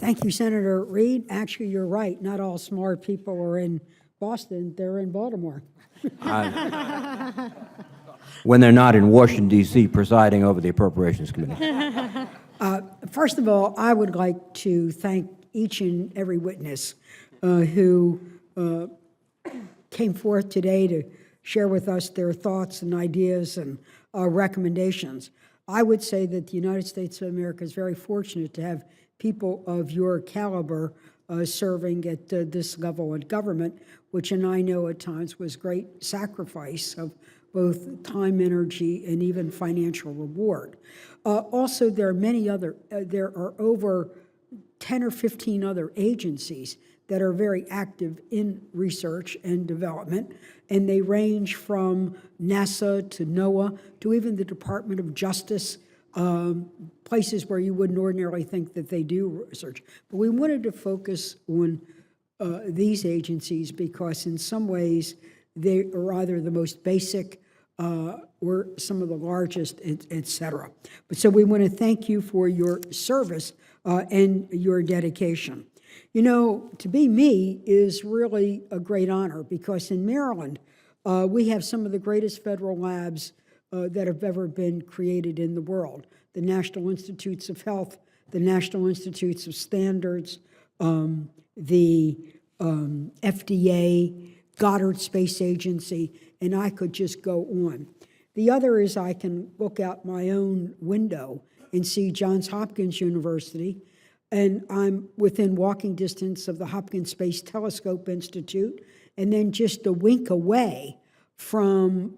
Thank you, Senator Reid. Actually, you're right. Not all smart people are in Boston. They're in Baltimore. When they're not in Washington, D.C., presiding over the Appropriations Committee. First of all, I would like to thank each and every witness who came forth today to share with us their thoughts and ideas and recommendations. I would say that the United States of America is very fortunate to have people of your caliber serving at this level of government, which, and I know at times was great sacrifice of both time, energy, and even financial reward. Also, there are many other, there are over 10 or 15 other agencies that are very active in research and development, and they range from NASA to NOAA to even the Department of Justice, places where you wouldn't ordinarily think that they do research. But we wanted to focus on these agencies because in some ways they are either the most basic or some of the largest, et cetera. But so we want to thank you for your service and your dedication. You know, to be me is really a great honor because in Maryland, we have some of the greatest federal labs that have ever been created in the world. The National Institutes of Health, the National Institutes of Standards, the FDA, Goddard Space Agency, and I could just go on. The other is I can look out my own window and see Johns Hopkins University, and I'm within walking distance of the Hopkins Space Telescope Institute, and then just a wink away from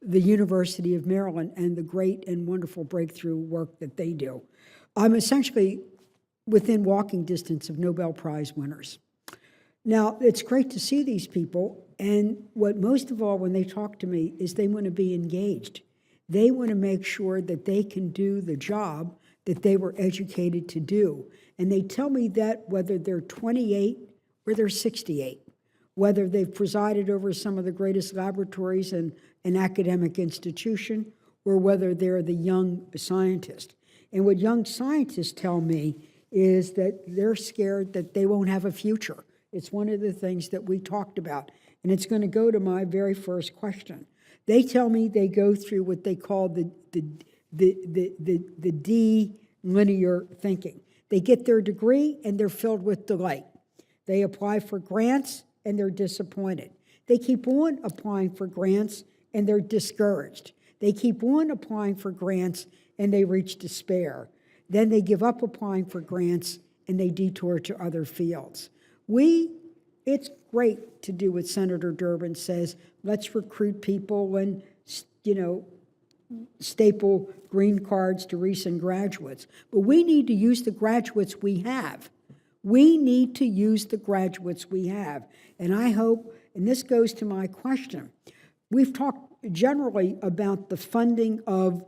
the University of Maryland and the great and wonderful breakthrough work that they do. I'm essentially within walking distance of Nobel Prize winners. Now, it's great to see these people, and what most of all when they talk to me is they want to be engaged. They want to make sure that they can do the job that they were educated to do. And they tell me that whether they're 28 or they're 68, whether they've presided over some of the greatest laboratories in an academic institution, or whether they're the young scientist. And what young scientists tell me is that they're scared that they won't have a future. It's one of the things that we talked about, and it's going to go to my very first question. They tell me they go through what they call the D-linear thinking. They get their degree and they're filled with delight. They apply for grants and they're disappointed. They keep on applying for grants and they're discouraged. They keep on applying for grants and they reach despair. Then they give up applying for grants and they detour to other fields. It's great to do what Senator Durbin says. Let's recruit people and, staple green cards to recent graduates. But we need to use the graduates we have. We need to use the graduates we have. And I hope, and this goes to my question, we've talked generally about the funding of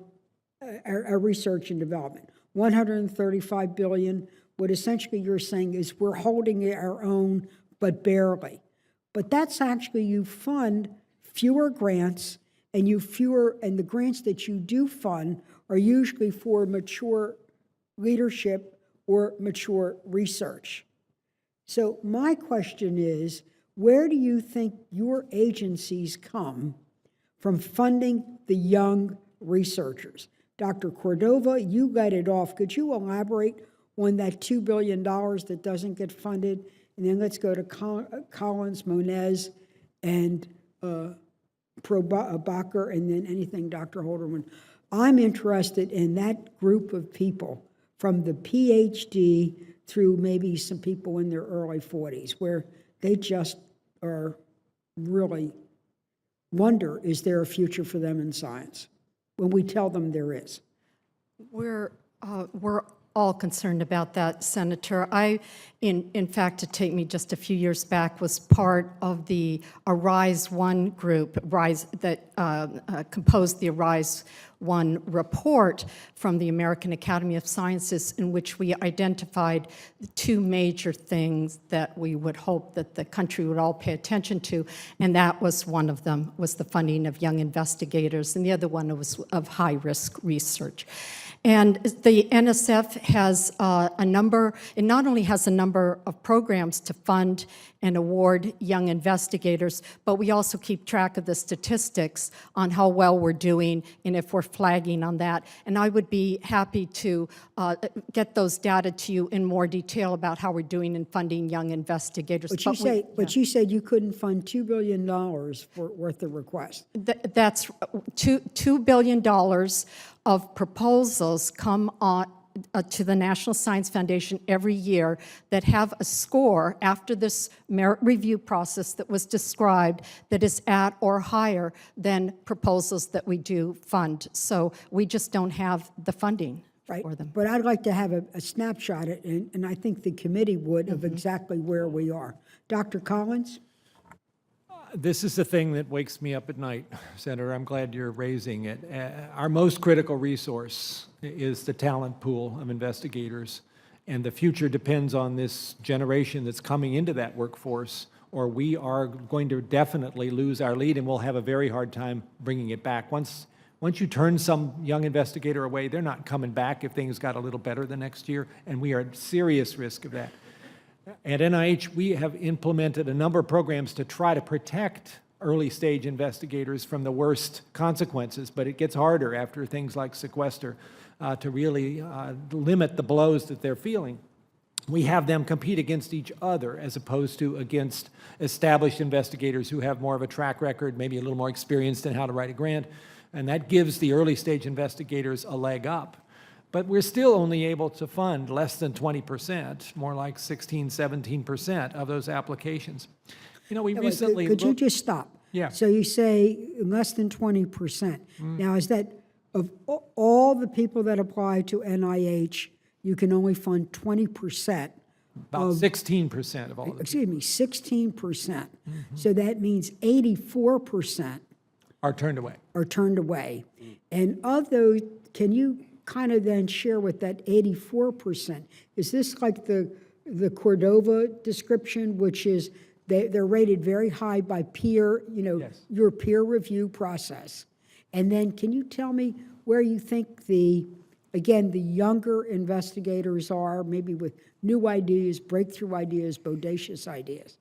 our research and development, $135 billion. What essentially you're saying is we're holding our own, but barely. But that's actually, you fund fewer grants, and and the grants that you do fund are usually for mature leadership or mature research. So my question is, where do you think your agencies come from funding the young researchers? Dr. Cordova, you led it off. Could you elaborate on that $2 billion that doesn't get funded? And then let's go to Collins, Moniz, and Bacher, and then anything Dr. Holderman. I'm interested in that group of people from the PhD through maybe some people in their early 40s, where they just are really wonder, is there a future for them in science? When we tell them there is. We're all concerned about that, Senator. I, in fact, to take me just a few years back, was part of the ARISE 1 group, that composed the ARISE 1 report from the American Academy of Sciences, in which we identified the two major things that we would hope that the country would all pay attention to, and that was one of them, was the funding of young investigators, and the other one was of high-risk research. And the NSF has a number, it not only has a number of programs to fund and award young investigators, but we also keep track of the statistics on how well we're doing and if we're flagging on that. And I would be happy to get those data to you in more detail about how we're doing in funding young investigators. But you said you couldn't fund $2 billion worth of requests. That's $2 billion of proposals come on to the National Science Foundation every year that have a score after this merit review process that was described that is at or higher than proposals that we do fund. So we just don't have the funding for them. But I'd like to have a snapshot, and I think the committee would, of exactly where we are. Dr. Collins? This is the thing that wakes me up at night, Senator. I'm glad you're raising it. Our most critical resource is the talent pool of investigators, and the future depends on this generation that's coming into that workforce, or we are going to definitely lose our lead, and we'll have a very hard time bringing it back. Once you turn some young investigator away, they're not coming back if things got a little better the next year, and we are at serious risk of that. At NIH, we have implemented a number of programs to try to protect early-stage investigators from the worst consequences, but it gets harder after things like sequester to really limit the blows that they're feeling. We have them compete against each other as opposed to against established investigators who have more of a track record, maybe a little more experienced in how to write a grant, and that gives the early-stage investigators a leg up. But we're still only able to fund less than 20%, more like 16, 17% of those applications. You know, we recently... Could you just stop? Yeah. So you say less than 20%. Now, is that of all the people that apply to NIH, you can only fund 20%? About 16% of all of them. Excuse me, 16%. So that means 84% Are turned away. are turned away. And of those, can you kind of then share with that 84%? Is this like the Cordova description, which is they're rated very high by peer, Yes. your peer review process? And then can you tell me where you think the younger investigators are, maybe with new ideas, breakthrough ideas, bodacious ideas?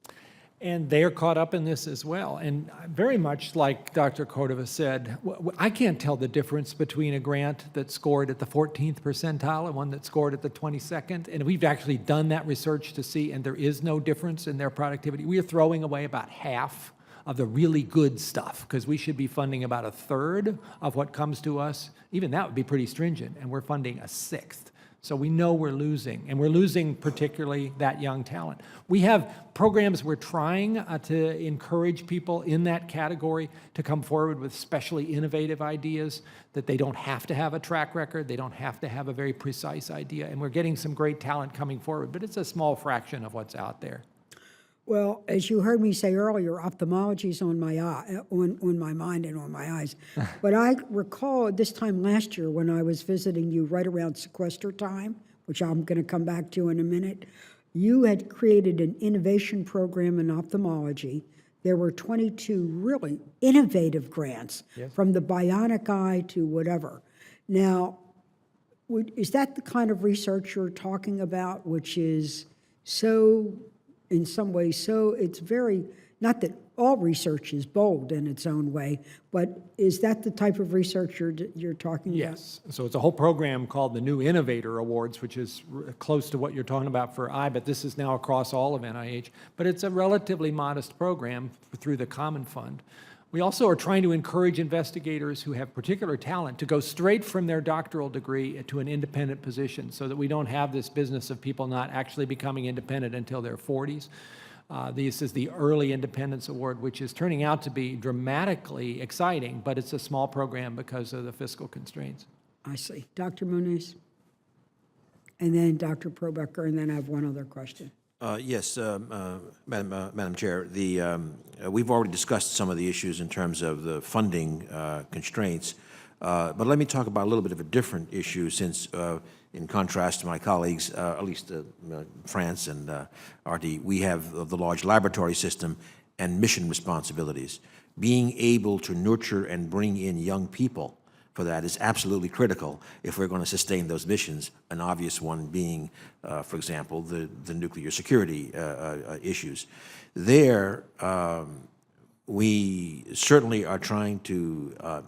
And they're caught up in this as well. And very much like Dr. Cordova said, I can't tell the difference between a grant that scored at the 14th percentile and one that scored at the 22nd. And we've actually done that research to see, and there is no difference in their productivity. We are throwing away about half of the really good stuff because we should be funding about a third of what comes to us. Even that would be pretty stringent, and we're funding a sixth. So we know we're losing, and we're losing particularly that young talent. We have programs we're trying to encourage people in that category to come forward with especially innovative ideas, that they don't have to have a track record, they don't have to have a very precise idea, and we're getting some great talent coming forward, but it's a small fraction of what's out there. Well, as you heard me say earlier, ophthalmology's on my on my mind and on my eyes. But I recall this time last year when I was visiting you right around sequester time, which I'm going to come back to in a minute, you had created an innovation program in ophthalmology. There were 22 really innovative grants, Yes. from the bionic eye to whatever. Now, is that the kind of research you're talking about, which is so, in some ways, so it's very, not that all research is bold in its own way, but is that the type of research you're talking about? Yes. So it's a whole program called the New Innovator Awards, which is close to what you're talking about for eye, but this is now across all of NIH. But it's a relatively modest program through the Common Fund. We also are trying to encourage investigators who have particular talent to go straight from their doctoral degree to an independent position so that we don't have this business of people not actually becoming independent until their 40s. This is the Early Independence Award, which is turning out to be dramatically exciting, but it's a small program because of the fiscal constraints. I see. Dr. Muniz? And then Dr. Probecker, and then I have one other question. Yes, Madam Chair. We've already discussed some of the issues in terms of the funding constraints, but let me talk about a little bit of a different issue since, in contrast to my colleagues, at least France and RD, we have the large laboratory system and mission responsibilities. Being able to nurture and bring in young people for that is absolutely critical if we're going to sustain those missions, an obvious one being, for example, the nuclear security issues. There, we certainly are trying to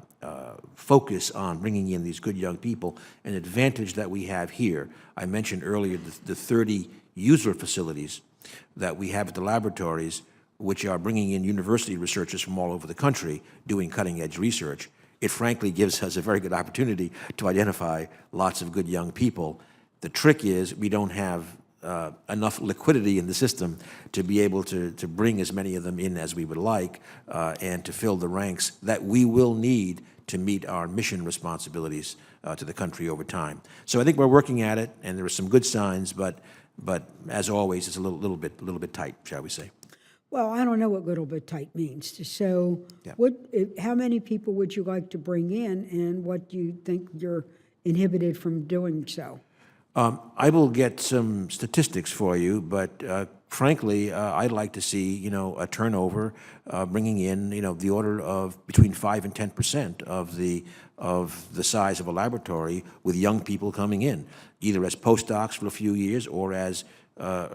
focus on bringing in these good young people. An advantage that we have here, I mentioned earlier the 30 user facilities that we have at the laboratories, which are bringing in university researchers from all over the country doing cutting-edge research. It frankly gives us a very good opportunity to identify lots of good young people. The trick is we don't have enough liquidity in the system to be able to bring as many of them in as we would like and to fill the ranks that we will need to meet our mission responsibilities to the country over time. So I think we're working at it, and there are some good signs, but as always, it's a little bit tight, shall we say. Well, I don't know what little bit tight means. So Yeah. how many people would you like to bring in, and what do you think you're inhibited from doing so? I will get some statistics for you, but frankly, I'd like to see, a turnover bringing in, the order of between 5 and 10% of the size of a laboratory, with young people coming in, either as postdocs for a few years or as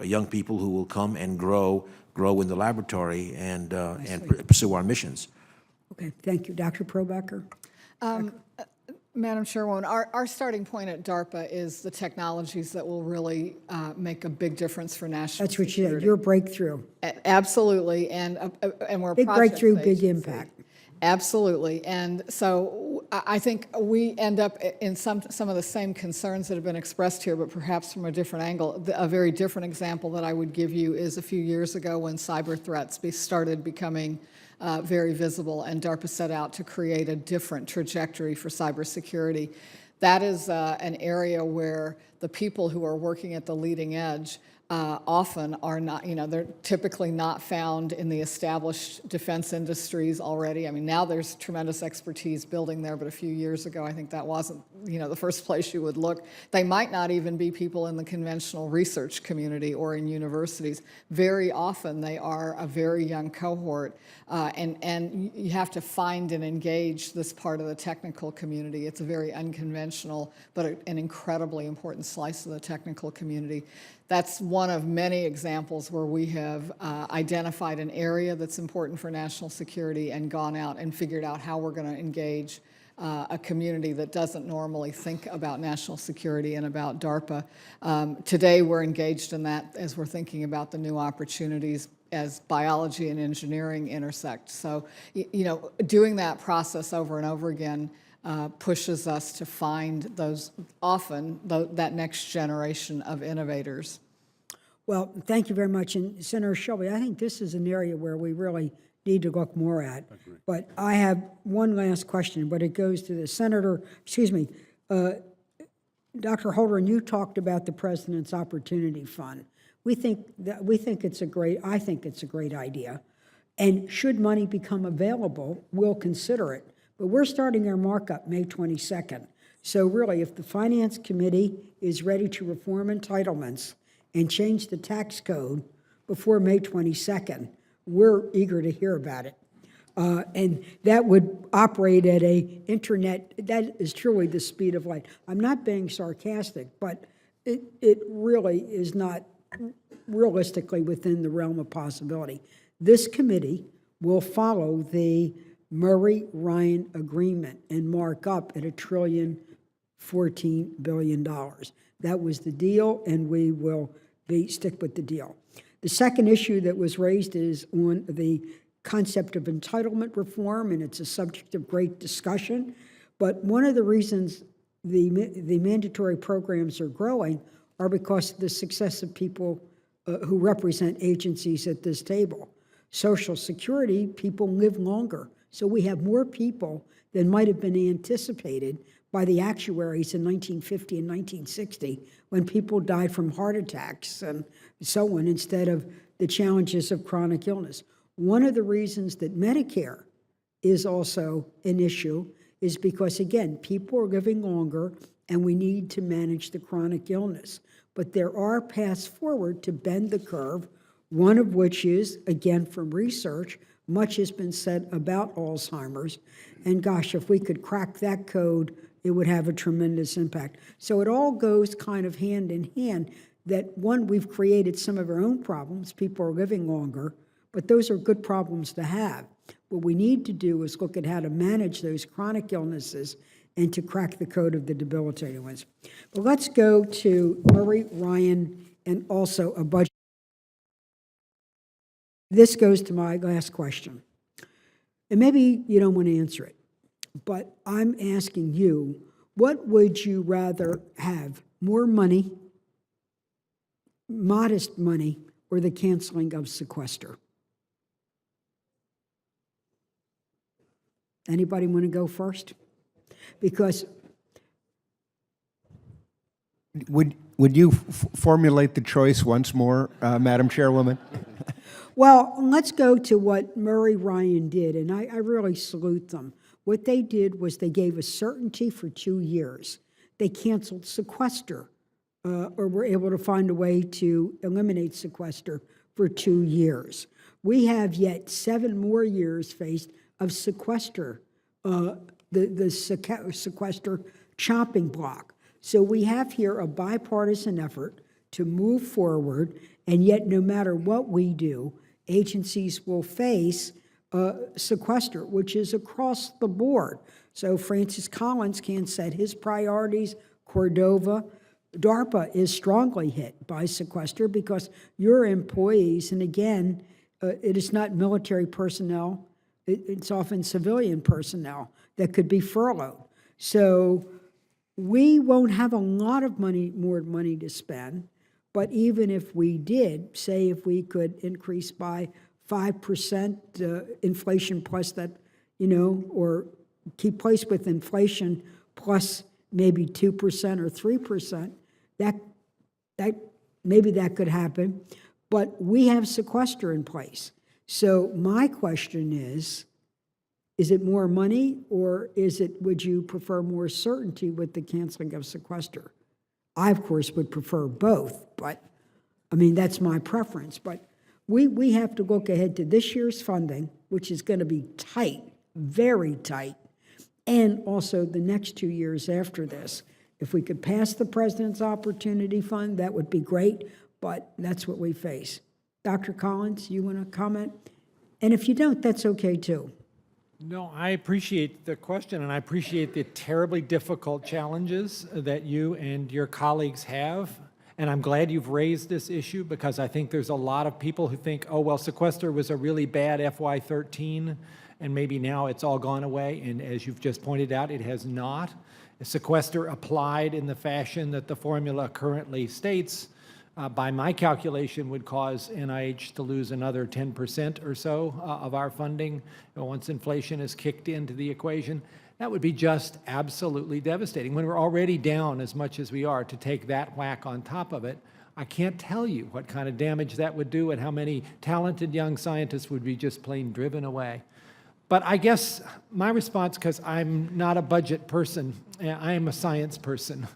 young people who will come and grow in the laboratory and pursue our missions. Okay, thank you. Dr. Probecker? Madam Chairwoman, our starting point at DARPA is the technologies that will really make a big difference for national That's what you said, security. your breakthrough. Absolutely, and we're Big breakthrough, project-based. big impact. Absolutely, and so I think we end up in some of the same concerns that have been expressed here, but perhaps from a different angle. A very different example that I would give you is a few years ago when cyber threats started becoming very visible, and DARPA set out to create a different trajectory for cybersecurity. That is an area where the people who are working at the leading edge often are not, they're typically not found in the established defense industries already. I mean, now there's tremendous expertise building there, but a few years ago, I think that wasn't, the first place you would look. They might not even be people in the conventional research community or in universities. Very often, they are a very young cohort, and you have to find and engage this part of the technical community. It's a very unconventional, but an incredibly important slice of the technical community. That's one of many examples where we have identified an area that's important for national security and gone out and figured out how we're going to engage a community that doesn't normally think about national security and about DARPA. Today, we're engaged in that as we're thinking about the new opportunities as biology and engineering intersect. So, doing that process over and over again pushes us to find that next generation of innovators. Well, thank you very much. And Senator Shelby, I think this is an area where we really need to look more at. But I have one last question, but it goes to the Senator, Dr. Holder, you talked about the President's Opportunity Fund. I think it's a great idea. And should money become available, we'll consider it. But we're starting our markup May 22nd. So really, if the Finance Committee is ready to reform entitlements and change the tax code before May 22nd, we're eager to hear about it. And that would operate at a internet, that is truly the speed of light. I'm not being sarcastic, but it really is not realistically within the realm of possibility. This committee will follow the Murray-Ryan agreement and mark up at $1.014 trillion. That was the deal, and we will stick with the deal. The second issue that was raised is on the concept of entitlement reform, and it's a subject of great discussion. But one of the reasons the mandatory programs are growing are because of the success of people who represent agencies at this table. Social Security, people live longer. So we have more people than might have been anticipated by the actuaries in 1950 and 1960 when people died from heart attacks and so on instead of the challenges of chronic illness. One of the reasons that Medicare is also an issue is because, again, people are living longer and we need to manage the chronic illness. But there are paths forward to bend the curve, one of which is, again, from research, Much has been said about Alzheimer's, and gosh, if we could crack that code, it would have a tremendous impact. So it all goes kind of hand in hand, that one, we've created some of our own problems, people are living longer, but those are good problems to have. What we need to do is look at how to manage those chronic illnesses and to crack the code of the debilitating ones. But let's go to Murray, Ryan, and also a budget. This goes to my last question. And maybe you don't want to answer it, but I'm asking you, what would you rather have? More money, modest money, or the canceling of sequester? Anybody want to go first? Because Would you formulate the choice once more, Madam Chairwoman? well, let's go to what Murray Ryan did, and I really salute them. What they did was they gave us certainty for 2 years. They canceled sequester, or were able to find a way to eliminate sequester for 2 years. We have yet 7 more years faced of sequester, the sequester chopping block. So we have here a bipartisan effort to move forward, and yet no matter what we do, agencies will face sequester, which is across the board. So Francis Collins can set his priorities, Cordova. DARPA is strongly hit by sequester because your employees, and again, it is not military personnel, it's often civilian personnel that could be furloughed. So we won't have a lot of more money to spend, but even if we did, say if we could increase by 5% inflation plus that, or keep pace with inflation plus maybe 2% or 3%, that maybe that could happen. But we have sequester in place. So my question is it more money, or would you prefer more certainty with the canceling of sequester? I, of course, would prefer both, but, that's my preference. But we have to look ahead to this year's funding, which is going to be tight, very tight, and also the next 2 years after this. If we could pass the President's Opportunity Fund, that would be great, but that's what we face. Dr. Collins, you want to comment? And if you don't, that's okay, too. No, I appreciate the question, and I appreciate the terribly difficult challenges that you and your colleagues have. And I'm glad you've raised this issue, because I think there's a lot of people who think, oh, well, sequester was a really bad FY13, and maybe now it's all gone away. And as you've just pointed out, it has not. Sequester applied in the fashion that the formula currently states, by my calculation, would cause NIH to lose another 10% or so of our funding once inflation is kicked into the equation. That would be just absolutely devastating. When we're already down as much as we are, to take that whack on top of it, I can't tell you what kind of damage that would do and how many talented young scientists would be just plain driven away. But I guess my response, because I'm not a budget person, I am a science person,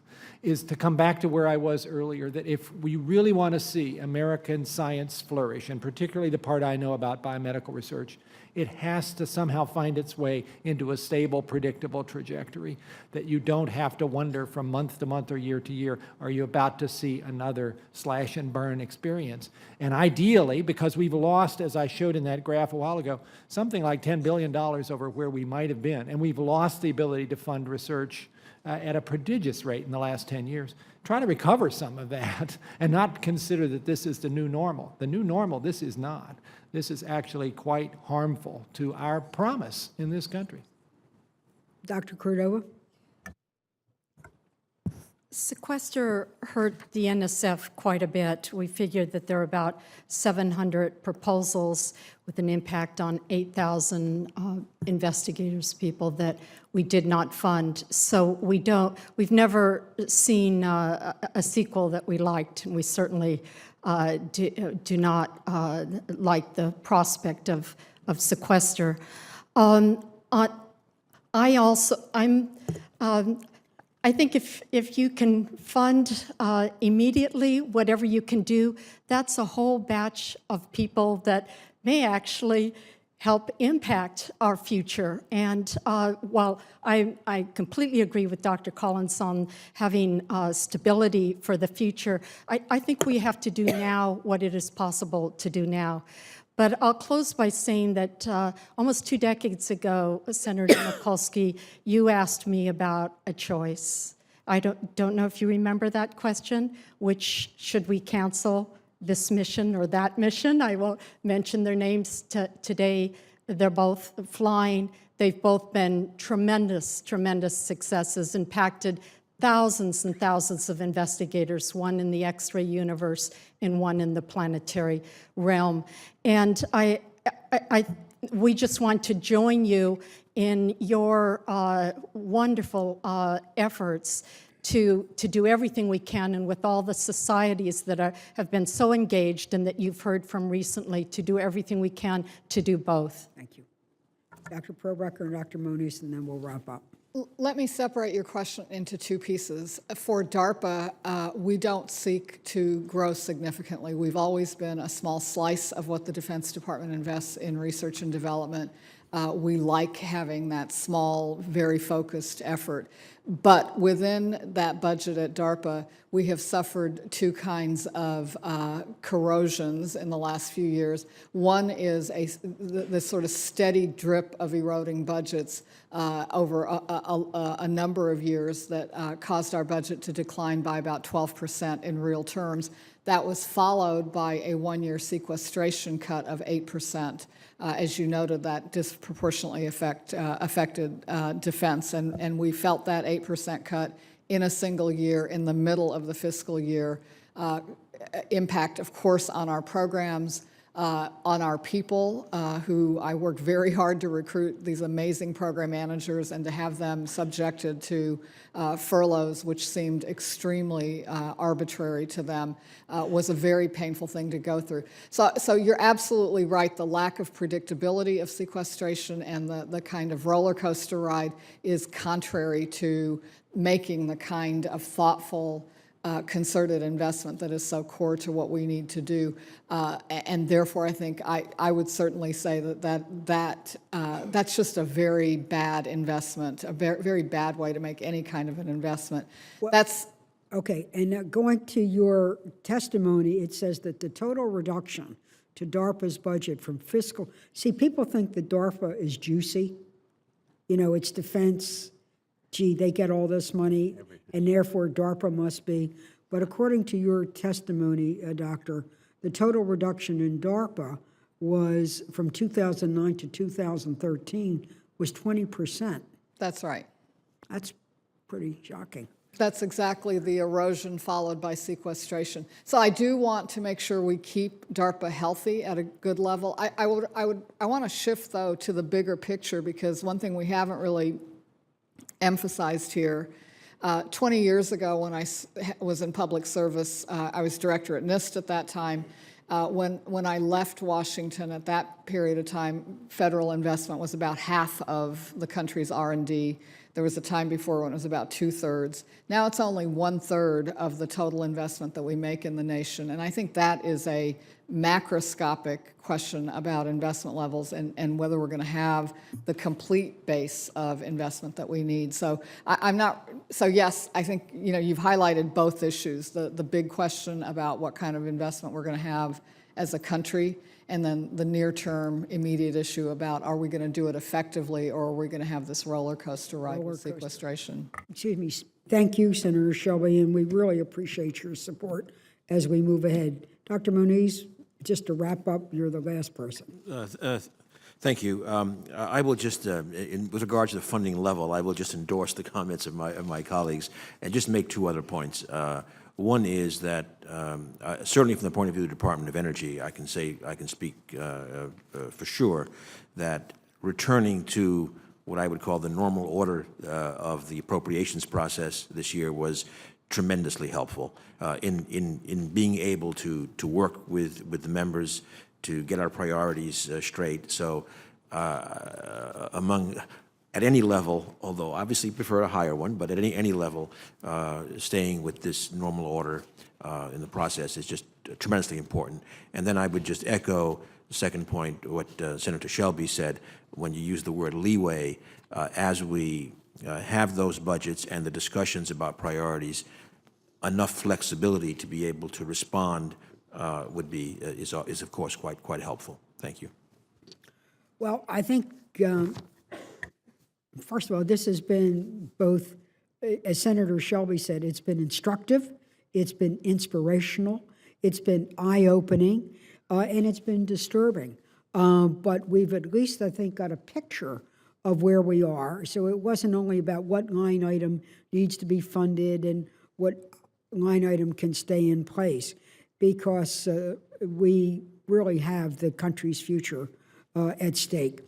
is to come back to where I was earlier, that if we really want to see American science flourish, and particularly the part I know about biomedical research, it has to somehow find its way into a stable, predictable trajectory, that you don't have to wonder from month to month or year to year, are you about to see another slash and burn experience? And ideally, because we've lost, as I showed in that graph a while ago, something like $10 billion over where we might have been, and we've lost the ability to fund research at a prodigious rate in the last 10 years. Try to recover some of that and not consider that this is the new normal. The new normal, this is not. This is actually quite harmful to our promise in this country. Dr. Cordova? Sequester hurt the NSF quite a bit. We figured that there are about 700 proposals with an impact on 8,000 investigators, people that we did not fund. So we've never seen a sequel that we liked, and we certainly do not like the prospect of sequester. I think if you can fund immediately whatever you can do, that's a whole batch of people that may actually help impact our future. And while I completely agree with Dr. Collins on having stability for the future, I think we have to do now what it is possible to do now. But I'll close by saying that almost 2 decades ago, Senator Mikulski, you asked me about a choice. I don't know if you remember that question, which should we cancel this mission or that mission? I won't mention their names today. They're both flying. They've both been tremendous, tremendous successes, impacted thousands and thousands of investigators, one in the X-ray universe and one in the planetary realm. And we just want to join you in your wonderful efforts to do everything we can, and with all the societies that have been so engaged and that you've heard from recently, to do everything we can to do both. Thank you. Dr. Probecker and Dr. Moniz, and then we'll wrap up. Let me separate your question into 2 pieces. For DARPA, we don't seek to grow significantly. We've always been a small slice of what the Defense Department invests in research and development. We like having that small, very focused effort. But within that budget at DARPA, we have suffered 2 kinds of corrosions in the last few years. One is the sort of steady drip of eroding budgets over a number of years that caused our budget to decline by about 12% in real terms. That was followed by a 1-year sequestration cut of 8%. As you noted, that disproportionately affected defense, and we felt that 8% cut in a single year in the middle of the fiscal year. Impact, of course, on our programs, on our people, who I worked very hard to recruit these amazing program managers, and to have them subjected to furloughs, which seemed extremely arbitrary to them, was a very painful thing to go through. So you're absolutely right. The lack of predictability of sequestration and the kind of roller coaster ride is contrary to making the kind of thoughtful, concerted investment that is so core to what we need to do. And therefore, I think I would certainly say that's just a very bad investment, a very bad way to make any kind of an investment. Okay, and going to your testimony, it says that the total reduction to DARPA's budget from fiscal, see, people think that DARPA is juicy. You know, it's defense, gee, they get all this money, and therefore DARPA must be. But according to your testimony, Doctor, the total reduction in DARPA was, from 2009 to 2013, was 20%. That's right. That's pretty shocking. That's exactly the erosion followed by sequestration. So I do want to make sure we keep DARPA healthy at a good level. I want to shift, though, to the bigger picture, because one thing we haven't really emphasized here, 20 years ago when I was in public service, I was director at NIST at that time. When I left Washington at that period of time, federal investment was about half of the country's R&D. There was a time before when it was about 2/3. Now it's only 1/3 of the total investment that we make in the nation. And I think that is a macroscopic question about investment levels and whether we're going to have the complete base of investment that we need. So yes, I think, you know, you've highlighted both issues, the big question about what kind of investment we're going to have as a country, and then the near-term immediate issue about, are we going to do it effectively, or are we going to have this roller coaster ride with sequestration? Excuse me. Thank you, Senator Shelby, and we really appreciate your support as we move ahead. Dr. Moniz, just to wrap up, you're the last person. Thank you. I will just, with regard to the funding level, I will just endorse the comments of my colleagues and just make 2 other points. One is that certainly from the point of view of the Department of Energy, I can speak for sure that returning to what I would call the normal order of the appropriations process this year was tremendously helpful in being able to work with the members to get our priorities straight. So at any level, although obviously prefer a higher one, but at any level, staying with this normal order in the process is just tremendously important. And then I would just echo second point, what Senator Shelby said, when you use the word leeway, as we have those budgets and the discussions about priorities, enough flexibility to be able to respond would be, is of course quite helpful. Thank you. Well, I think, first of all, this has been both, as Senator Shelby said, it's been instructive, it's been inspirational, it's been eye-opening, and it's been disturbing. But we've at least, I think, got a picture of where we are. So it wasn't only about what line item needs to be funded and what line item can stay in place, because we really have the country's future at stake.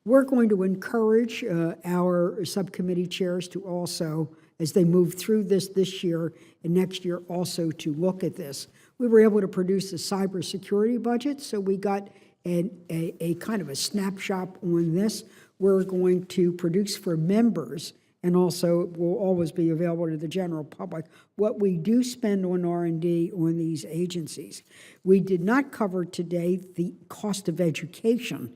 We're going to encourage our subcommittee chairs to also, as they move through this year and next year, also to look at this. We were able to produce a cybersecurity budget, so we got a kind of a snapshot on this. We're going to produce for members, and also will always be available to the general public, what we do spend on R&D on these agencies. We did not cover today the cost of education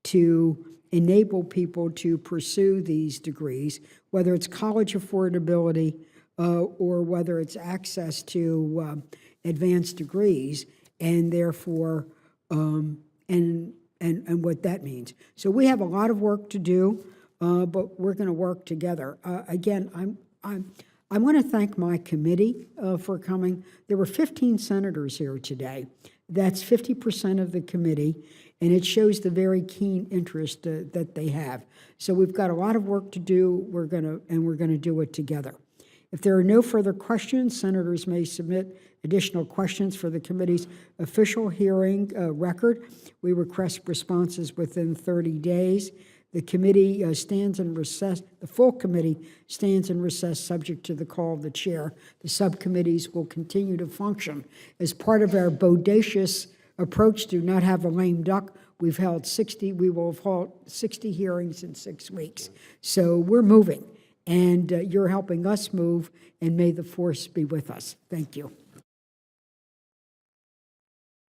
to enable people to pursue these degrees, whether it's college affordability or whether it's access to advanced degrees, and therefore, and what that means. So we have a lot of work to do, but we're going to work together. Again, I want to thank my committee for coming. There were 15 senators here today. That's 50% of the committee, and it shows the very keen interest that they have. So we've got a lot of work to do. We're going to do it together. If there are no further questions, senators may submit additional questions for the committee's official hearing record. We request responses within 30 days. The committee stands in recess. The full committee stands in recess subject to the call of the chair. The subcommittees will continue to function. As part of our bodacious approach to not have a lame duck, we will have held 60 hearings in 6 weeks. So we're moving, and you're helping us move, and may the force be with us. Thank you.